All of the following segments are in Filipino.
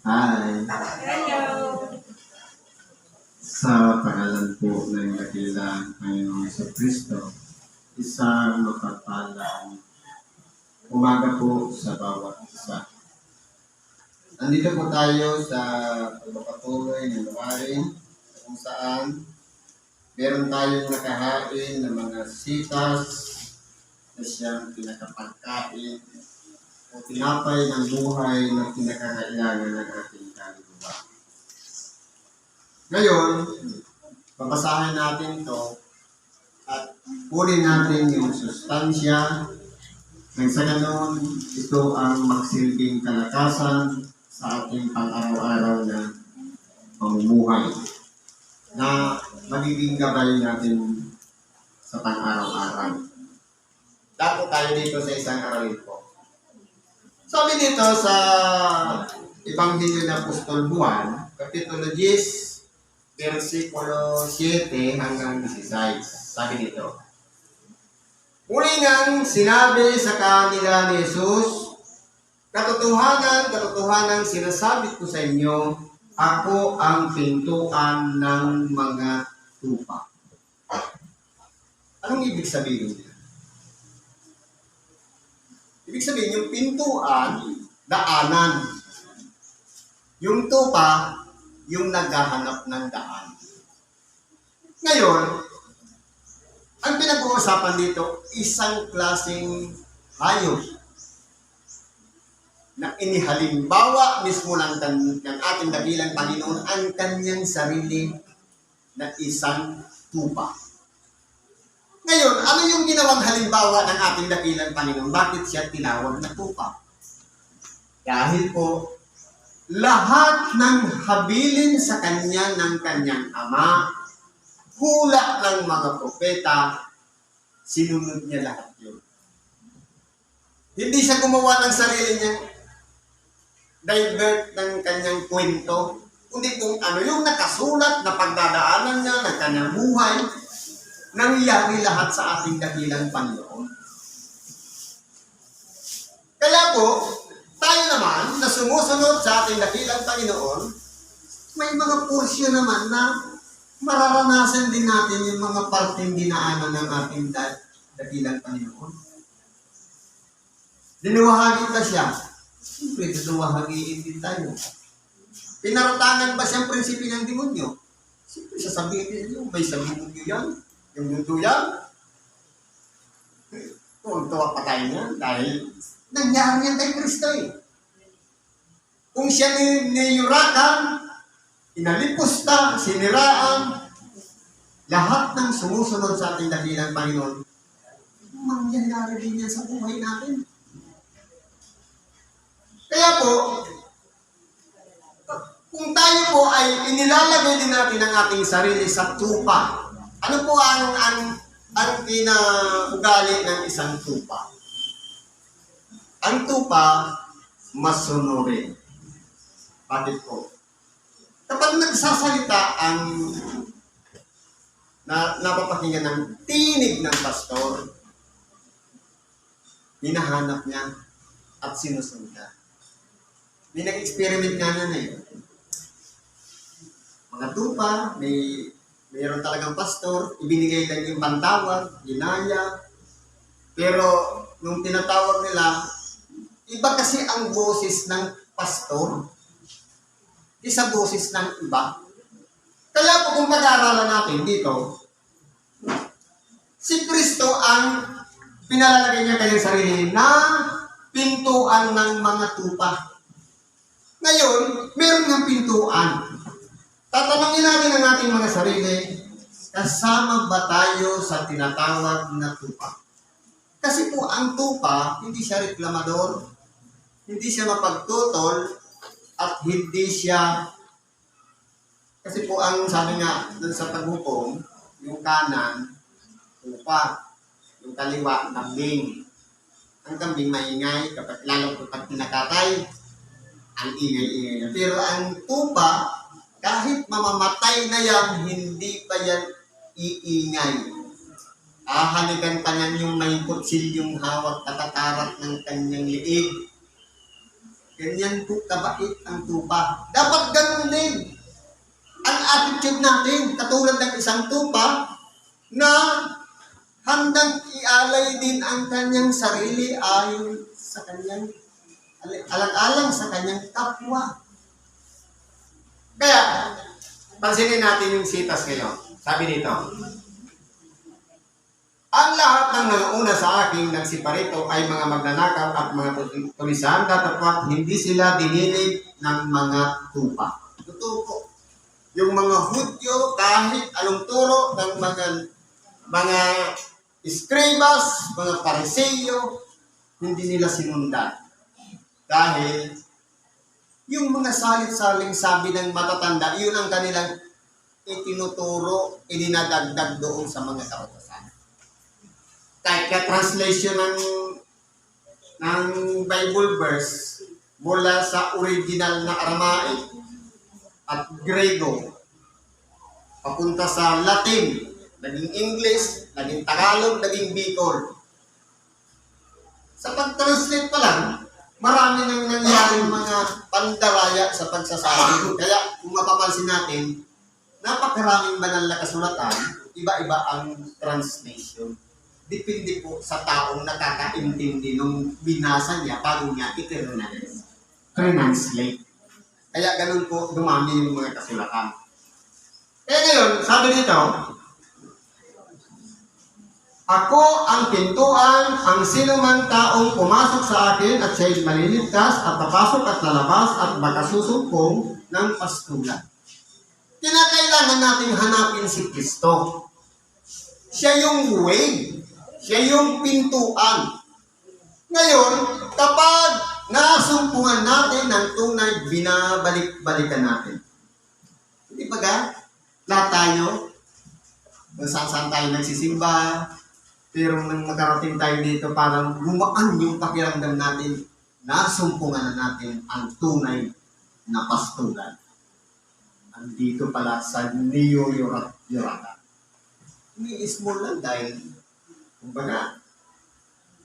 Hi! Hello! Sa pangalan po ng dakilang Panginoong Kristo, isang mapagpalang umaga po sa bawat isa. Nandito po tayo sa pagpapatuloy ng gawain kung saan meron tayong nakahain ng mga sitas na siyang pinakapagkain o tinapay ng buhay na pinakakailangan ng ating kaluluwa. Ngayon, babasahin natin to at kunin natin yung sustansya nang sa ganon ito ang magsilbing kalakasan sa ating pang-araw-araw na pamumuhay na magiging gabay natin sa pang-araw-araw. Dapat tayo dito sa isang aralin po. Sabi dito sa Ebanghelyo ng Apostol Juan, Kapitulo 10, versikulo 7 hanggang 16. Sabi dito, muli ngang sinabi sa kanila ni Jesus, katotohanan, katotohanan sinasabi ko sa inyo, ako ang pintuan ng mga tupa. Anong ibig sabihin niya? Ibig sabihin, yung pintuan, daanan. Yung tupa, yung naghahanap ng daan. Ngayon, ang pinag-uusapan dito, isang klaseng hayop na inihalimbawa mismo ng ating dakilang Panginoon ang kanyang sarili na isang tupa. Ngayon, ano yung ginawang halimbawa ng ating dakilang Panginoon? Bakit siya tinawag na tupa? Dahil po, lahat ng habilin sa kanya ng kanyang ama, hula ng mga propeta, sinunod niya lahat yun. Hindi siya gumawa ng sarili niyang divert ng kanyang kwento, kundi kung ano yung nakasulat na pagdadaanan niya ng kanyang buhay, nangyari lahat sa ating dakilang Panginoon. Kaya po, tayo naman na sumusunod sa ating dakilang Panginoon, may mga porsyon naman na mararanasan din natin yung mga parteng dinaanan ng ating dakilang Panginoon. Dinuwahagin ba siya? Siyempre, dinuwahagiin din tayo. Pinaratangan ba siyang prinsipyo ng demonyo? Siyempre, sasabihin niyo, may sabihin niyo yan. Yung mundo yan, tuwa pa tayo niyan dahil nangyari yan kay Kristo eh. Kung siya niyurakan, inalipusta, siniraan, lahat ng sumusunod sa ating dakilang Panginoon, mangyayari din yan sa buhay natin. Kaya po, kung tayo po ay inilalagay din natin ang ating sarili sa tupa, ano po ang pinaugali ng isang tupa? Ang tupa, masunurin. Bakit po? Kapag nagsasalita ang napapakinggan ng tinig ng pastor, hinahanap niya at sinusunod niya. May nag-experiment nga na eh. Mga tupa, mayroon talagang pastor, ibinigay lang yung pantawag, ginaya. Pero nung tinatawag nila, iba kasi ang boses ng pastor, isa boses ng iba. Kaya po kung pag-aaralan natin dito, si Kristo ang pinalalagay niya kanyang sarili na pintuan ng mga tupa. Ngayon, meron ng pintuan. Tatanungin natin ang ating mga sarili, kasama ba tayo sa tinatawag na tupa? Kasi po ang tupa, hindi siya reklamador, hindi siya mapagtutol, at hindi siya, kasi po ang sabi nga dun sa paghukom, yung kanan, tupa, yung kaliwa, kambing. Ang kambing maingay, lalo kapag pinakatay, ang ingay-ingay. Pero ang tupa, kahit mamamatay na yan, hindi pa yan iingay. Ahalikan pa niyan yung may kutsilyong hawak katatarat ng kanyang liig. Ganyan po kabait ang tupa. Dapat ganun din ang attitude natin. Katulad ng isang tupa na handang ialay din ang kanyang sarili ayon sa kanyang alang-alang sa kanyang kapwa. Kaya, pansinin natin yung sitas ngayon. Sabi dito, ang lahat ng nanguna sa aking nagsiparito ay mga magnanakaw at mga tulisan, datapwat hindi sila dinilig ng mga tupa. Totoo po. Yung mga Hudyo, kahit anong turo ng mga eskribas, mga pariseyo, hindi nila sinundan. Dahil yung mga salit-saling sabi ng matatanda, yun ang kanilang itinuturo, idinadagdag doon sa mga kautosan. Kahit na translation ng Bible verse mula sa original na Aramaic at Grego, papunta sa Latin, naging English, naging Tagalog, naging Bicol. Sa pag-translate pa lang, marami nang nangyaring mga pandaraya sa pagsasabi. Kaya kung mapapansin natin, napakaraming banal na kasulatan, iba-iba ang translation. Depende po sa taong nakakaintindi nung binasa niya bago niya i-translate. Kaya ganun po dumami yung mga kasulatan. Kaya ngayon, sabi dito, ako ang pintuan, ang sinumang taong pumasok sa akin at siya'y maliligtas at papasok at lalabas at makasusumpong ng pastulan. Kinakailangan natin hanapin si Kristo. Siya yung way. Siya yung pintuan. Ngayon, kapag nasumpungan natin ng tunay, binabalik-balikan natin. Hindi ba ga? Lahat tayo, kung saan tayo nagsisimba, pero nang makarating tayo dito, parang gumaan yung pakiramdam natin, nasumpungan na natin ang tunay na pastulan. Andito pala sa Neo Yorata. Ini-small lang dahil, kumbaga,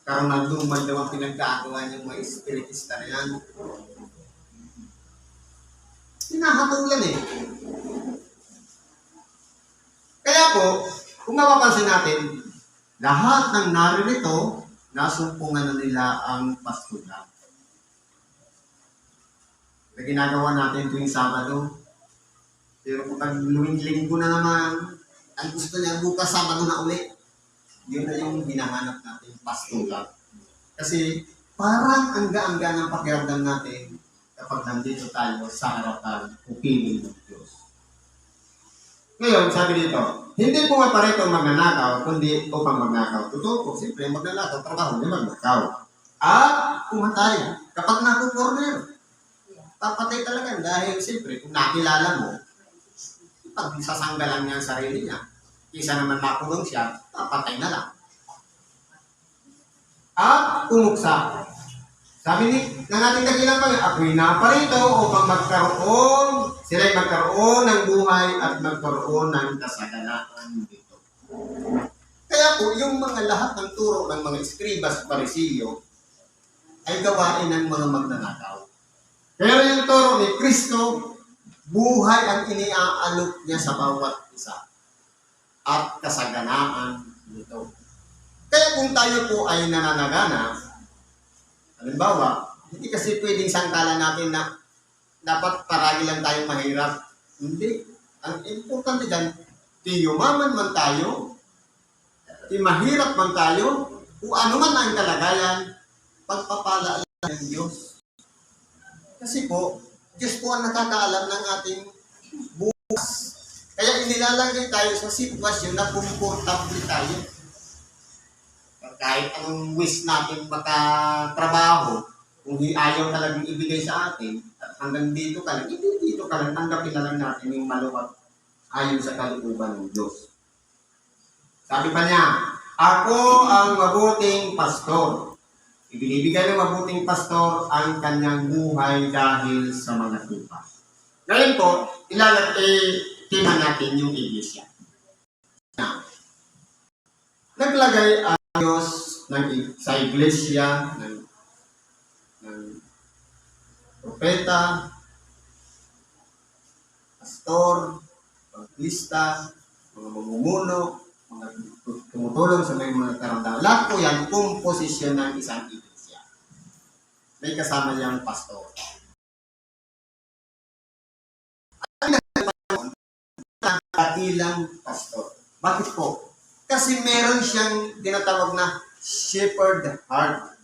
karang lumad daw ang pinagkagawa ng mga espiritista na yan. Hinahatulan eh. Kaya po, kung mapapansin natin, lahat ng naririto, nasumpungan na nila ang pastulan. Na ginagawa natin tuwing Sabado. Pero kapag linggo na naman, ang gusto niya bukas Sabado na ulit. Yun na yung hinahanap natin, pastulan. Kasi parang ang gaan-gaan ng pakiramdam natin kapag nandito tayo sa harapan o piling ng Diyos. Ngayon, sabi dito, hindi po maparito magnanakaw, kundi upang magnakaw. Totoo po, siyempre, magnanakaw, trabaho niya magnakaw. At pumatay, kapag naku-corner, papatay talaga dahil siyempre, kung nakilala mo, pag sasanggalan niya ang sarili niya, isa naman makulong siya, papatay na lang. At pumuksa. Sabi ng ating dakilang Panginoon, ako'y naparito upang sila'y magkaroon ng buhay at magkaroon ng kasaganaan dito. Kaya po, yung mga lahat ng turo ng mga eskribas at parisiyo ay gawain ng mga magnanakaw. Pero yung turo ni Kristo, buhay ang iniaalok niya sa bawat isa at kasaganaan nito. Kaya kung tayo po ay nananagana, halimbawa, hindi kasi pwedeng sangkalan natin na dapat paragi lang tayong mahirap. Hindi. Ang importante dyan, yumaman man tayo, mahirap man tayo, kung ano man ang kalagayan, pagpapala ng Diyos. Kasi po, Diyos po ang nakakaalam ng ating bukas. Kaya inilalagay tayo sa sitwasyon na komportable tayo. Kahit anong wish natin makatrabaho, kung ayaw talagang ibigay sa atin, at hanggang dito ka lang, dito ka lang, tanggapin na lang natin yung maluwag ayon sa kalooban ng Diyos. Sabi pa niya, ako ang mabuting pastor. Ibinibigay ng mabuting pastor ang kanyang buhay dahil sa mga tupa. Ngayon po, tima natin yung iglesia. Naglagay ang Diyos sa iglesia propeta, pastor, evangelista, mga mamumuno, mga tumutulong sa mga karamdaman. Lahat po yan, komposisyon ng isang iglesia. May kasama niyang pastor. Ilang pastor. Bakit po? Kasi meron siyang tinatawag na shepherd heart.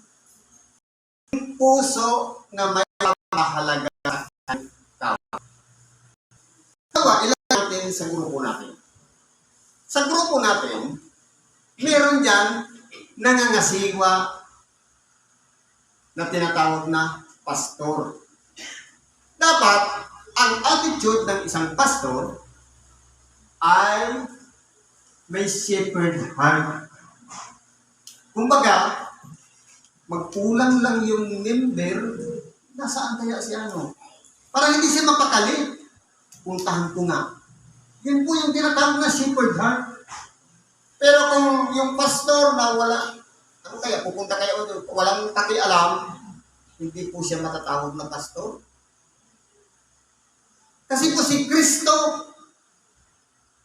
Puso na may mahalaga ang tao. Ilan natin sa grupo natin. Sa grupo natin, meron dyan nangangasiwa na tinatawag na pastor. Dapat, ang attitude ng isang pastor ay may shepherd heart. Kumbaga, magkulang lang yung member, nasaan kaya si ano? Para hindi siya mapakali. Puntahan ko nga. Yun po yung tinatawag na shepherd heart. Pero kung yung pastor na wala, ano kaya, pupunta kayo, walang pakialam, hindi po siya matatawag na pastor. Kasi po si Kristo,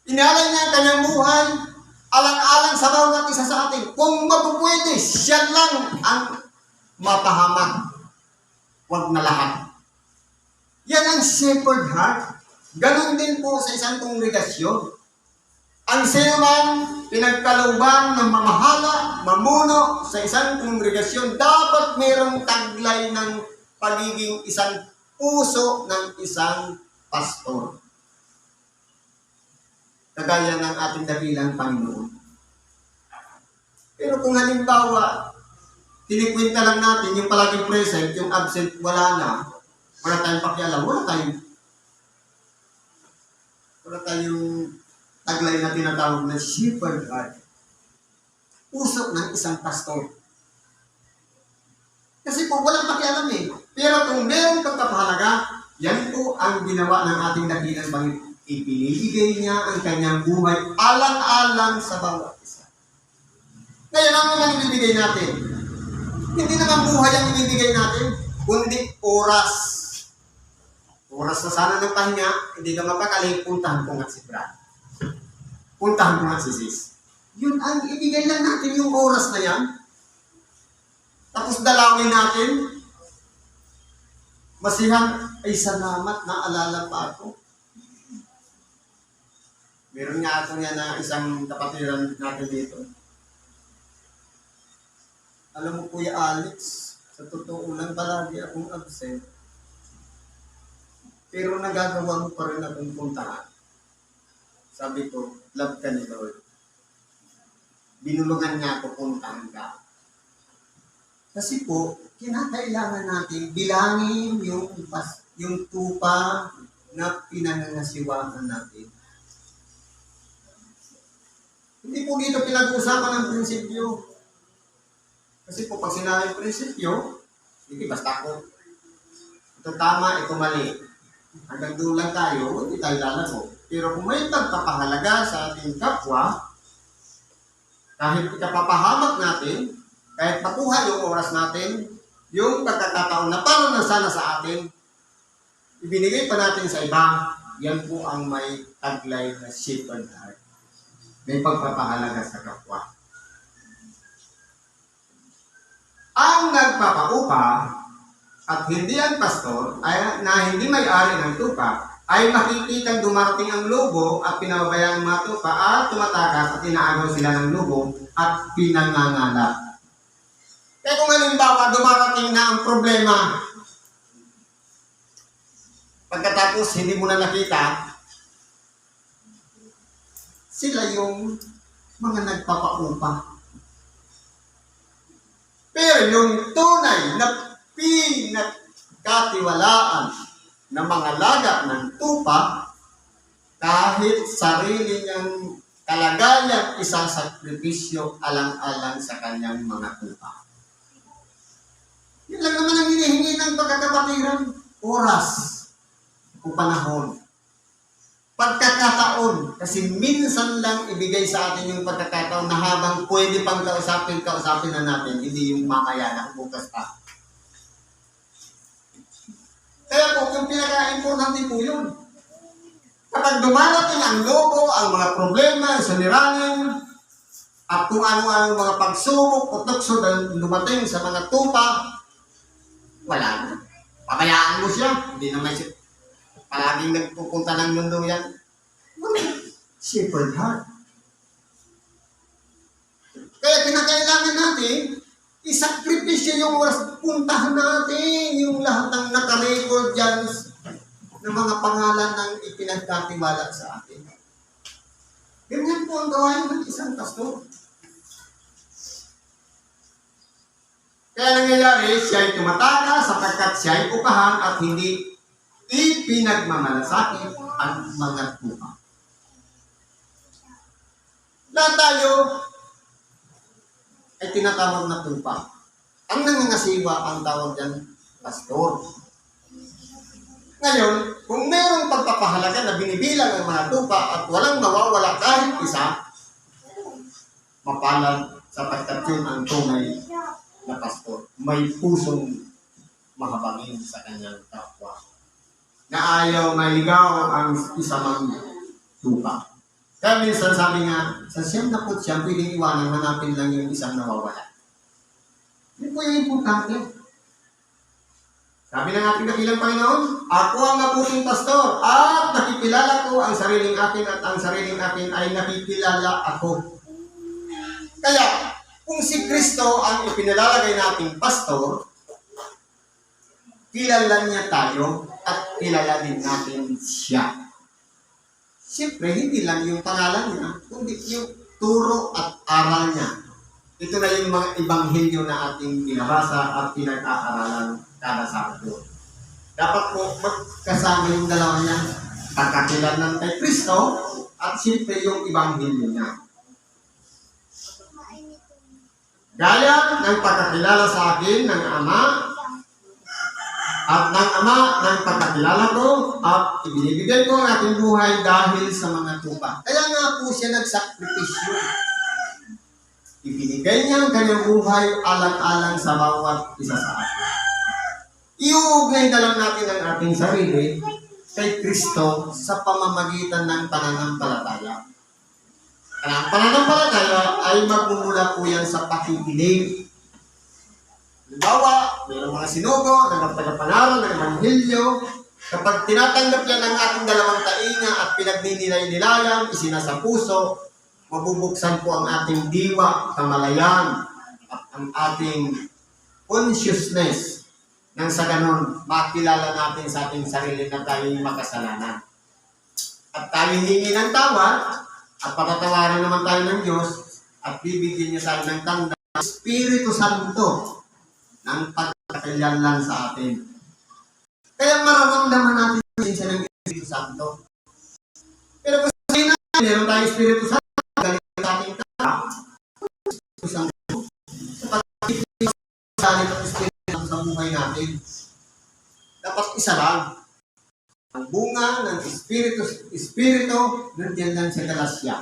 inalay niya ang kanyang buhay, alang-alang sa bawat isa sa atin. Kung mapupwede, siya lang ang mapahamak. Huwag na lahat. Yan ang shepherd heart. Ganon din po sa isang kongregasyon. Ang sino man pinagkalooban ng mamahala, mamuno sa isang kongregasyon, dapat mayroong taglay ng pagiging isang puso ng isang pastor. Kagaya ng ating dakilang Panginoon. Pero kung halimbawa, tinikwenta lang natin yung palaging present, yung absent, wala na. Wala tayong pakialam, wala tayong taglay na tinatawag na shepherd heart. Puso ng isang pastor. Kasi po, walang pakialam eh. Pero kung meron pagkapahalaga, yan po ang ginawa ng ating dakilang Panginoon. Ipinibigay niya ang kanyang buhay alang-alang sa bawat isa. Ngayon, ano naman ibibigay natin? Hindi naman buhay ang ibibigay natin, kundi oras. Oras na sana ng pahinga, hindi ka mapakali, puntahan ko nga si Brad. Puntahan ko nga si Sis. Yun ang ibigay lang natin, yung oras na yan. Tapos dalawin natin. Masihan, ay salamat, naalala pa ako. Meron nga ako nga na isang kapatiran natin dito. Alam mo, Kuya Alex, sa totoo lang palagi akong absent. Pero nagagawa mo pa rin akong puntahan. Sabi ko, love ka ni Lord. Binulungan niya ako, puntahan ka. Kasi po, kinakailangan natin bilangin yung tupa na pinangangasiwaan natin. Hindi po dito pinag-uusapan ng prinsipyo. Kasi po pag sinabing prinsipyo, hindi basta ako. Ito tama, ito mali. Hanggang doon lang tayo, hindi tayo lalago. Pero kung may pagpapahalaga sa ating kapwa, kahit ikapapahamak natin, kahit makuha yung oras natin, yung pagkakataon na paano na sana sa atin, ibinigay pa natin sa iba, yan po ang may taglay na shepherd heart. May pagpapahalaga sa kapwa. Ang nagpapaupa at hindi ang pastor ay na hindi may-ari ng tupa ay makikitang dumarating ang lobo at pinababayaan ang mga tupa at tumatakas at inaagaw sila ng lobo at pinangangalap. Kaya kung halimbawa dumarating na ang problema, pagkatapos hindi mo na nakita, sila yung mga nagpapaupa. Pero yung tunay na pinagkatiwalaan ng mga laga ng tupa, kahit sarili niyang kalagayan isasakripisyo alang-alang sa kanyang mga tupa. Yun lang naman ang hinihingi ng pagkakapatiran, oras o panahon. Pagkakataon, kasi minsan lang ibigay sa atin yung pagkakataon na habang pwede pang kausapin na natin, hindi yung mamaya na bukas pa. Kaya po, yung pinaka-importante po yun. Kapag dumarating ang lobo, ang mga problema, ang suliranin, at kung ano-ano mga pagsubok o tukso na dumating sa mga tupa, wala na. Pabayaan mo siya. Hindi naman siya palaging nagpupunta ng mundo yan. Shepherd heart. Kaya kinakailangan natin, isakripisyo yung oras, puntahan natin yung lahat ng nakarecord dyan ng mga pangalan ng ipinagkatiwala sa atin. Ganyan po ang gawain ng isang pastor. Kaya nangyayari, siya ay tumataka sapagkat siya ay upahan at hindi ipinagmamalasakit ang mga tupa. Lahat tayo ay tinatawag na tupa. Ang nangangasiwa ang tawag dyan, pastor. Ngayon, kung mayroong pagpapahalaga na binibilang ang mga tupa at walang mawawala kahit isa, mapalad sapagkat yun ang tunay na pastor. May pusong mahabagin sa kanyang kapwa na ayaw maligaw ang isa mang tupa. Kaya minsan sabi nga, sa siyam na putsyam, pwedeng iwanan, hanapin lang yung isang nawawala. Yun po yung importante. Sabi ng ating dakilang Panginoon, ako ang mabuting pastor at nakikilala ko ang sariling akin at ang sariling akin ay nakikilala ako. Kaya, kung si Kristo ang ipinalalagay nating pastor, kilala niya tayo at kilala din natin siya. Siyempre, hindi lang yung pangalan niya, kundi yung turo at aral niya. Ito na yung mga ibanghilyo na ating binabasa at pinag-aaralan kada Sabado. Dapat po magkasama yung dalawa niya, pagkakilanlan kay Kristo at siyempre yung ibanghilyo niya. Gaya ng pagkakilala sa akin ng Ama at ng Ama ng pagkakilala ko at ibinibigay ko ang ating buhay dahil sa mga tupa. Kaya nga po siya nagsakripisyo. Ibinigay niya ang kanyang buhay alang-alang sa bawat isa sa atin. Iuugnay na lang natin ang ating sarili kay Kristo sa pamamagitan ng pananampalataya. Ang pananampalataya ay magmumula po yan sa pakikinig. Halimbawa, mayroong mga sinugo, nagpapanaral ng Evangelyo. Kapag tinatanggap yan ng ating dalawang tainga at pinagninilayan, isinasa puso, mabubuksan po ang ating diwa, kamalayan, at ang ating consciousness. Nang sa ganon, makilala natin sa ating sarili na tayo'y makasalanan. At tayo hingi ng tawad, at patatawarin naman tayo ng Diyos, at bibigyan niya tayo ng tanda, Espiritu Santo, ng pagkakayalan sa atin. Kaya mararamdaman natin siya ng Espiritu Santo. Pero kung sabihin natin, meron tayong Espiritu Santo, galing sa ating tao, Espiritu Santo, sa pagkakayalan ng Espiritu Santo sa buhay natin, dapat isa lang. Ang bunga ng Espiritu, nandiyan lang sa Galasya.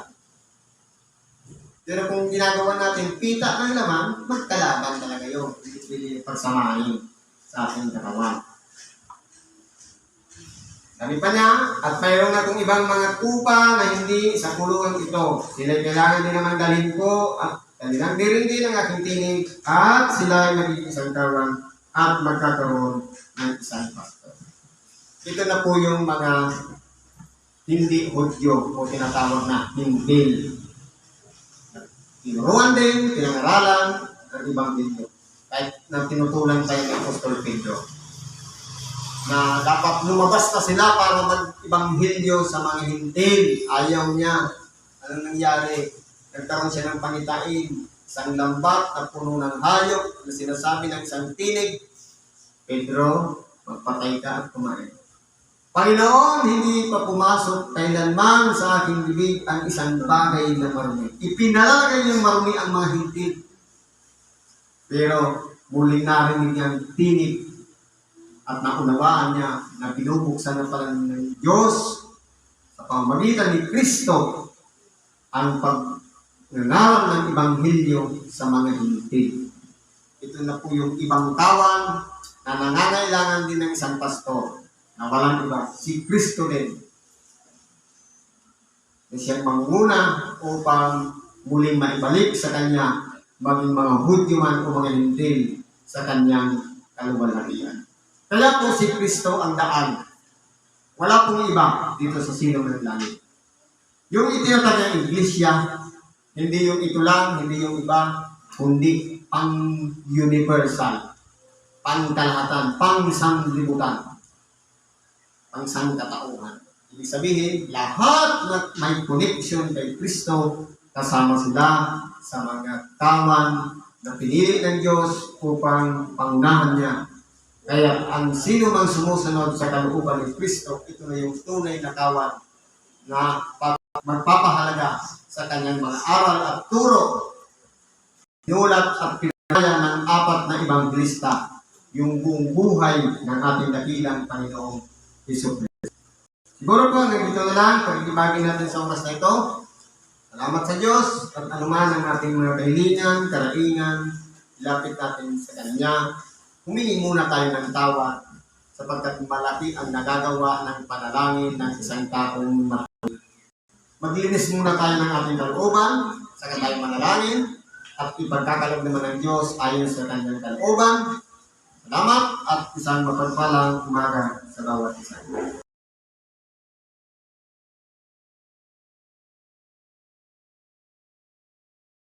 Pero kung ginagawa natin pita ng laman, magkalaban talaga yun. Hindi pagsamahin sa ating katawan. Sabi pa niya, at mayroon akong ibang mga tupa na hindi sa kulungan ito. Sila kailangan din naman dalhin ko at kanilang din ang aking tinig at sila ay magiging isang kawan at magkakaroon ng isang pastor. Ito na po yung mga hindi Hudyo o tinatawag na hindi. Tinuruan din, pinangaralan ng ibang Hudyo. Kahit na tinutulan tayo ng Apostol Pedro. Na dapat lumabas na sila para mag-ibanghelyo sa mga hintil. Ayaw niya. Anong nangyari? Nagkaroon siya ng pangitain. Isang lambat na puno ng hayop na sinasabi ng isang tinig, Pedro, magpatay ka at kumain. Panginoon, hindi pa pumasok kailanman sa aking bibig ang isang bagay na marumi. Ipinalalagay yung marumi ang mga hintil. Pero muling narinig niyang tinig at naunawaan niya na binubuksan na pala ng Diyos sa pamamagitan ni Kristo ang pagnangaral ng Ebanghelyo sa mga hintil. Ito na po yung ibang tawan na nangangailangan din ng isang pastor na walang iba, si Kristo din. Na siyang manguna upang muling maibalik sa Kanya maging mga Hudyo man o mga Hintil sa Kanyang kaluwalhatian. Kaya po si Kristo ang daan. Wala pong iba dito sa silong ng langit. Yung itinatag ng Iglesia, hindi yung ito lang, hindi yung iba, kundi pang-universal, pang-kalahatan, pang-sanglibutan, pang-sangkatauhan. Ibig sabihin, lahat na may connection kay Kristo, kasama sila sa mga kawan na pinili ng Diyos upang pangunahan niya. Kaya ang sino mang sumusunod sa kalooban ni Kristo, ito na yung tunay na kawan na magpapahalaga sa kanyang mga aral at turo. Inulat at pinaya ng 4 na ebanghelista yung buong buhay ng ating dakilang Panginoong Hesus Kristo. Siguro po, nandito na lang, pag-ibagin natin sa oras na ito. Salamat sa Diyos at anuman ang ating mga kahilingan, karaingan, ilapit natin sa Kanya. Humingi muna tayo ng tawad sapagkat malaki ang nagagawa ng panalangin ng isang taong maraming. Maglinis muna tayo ng ating kalooban, saka tayo manalangin, at ipagkakalog naman ng Diyos ayon sa kanyang kalooban. Salamat at isang mapagpalang umaga sa bawat isa.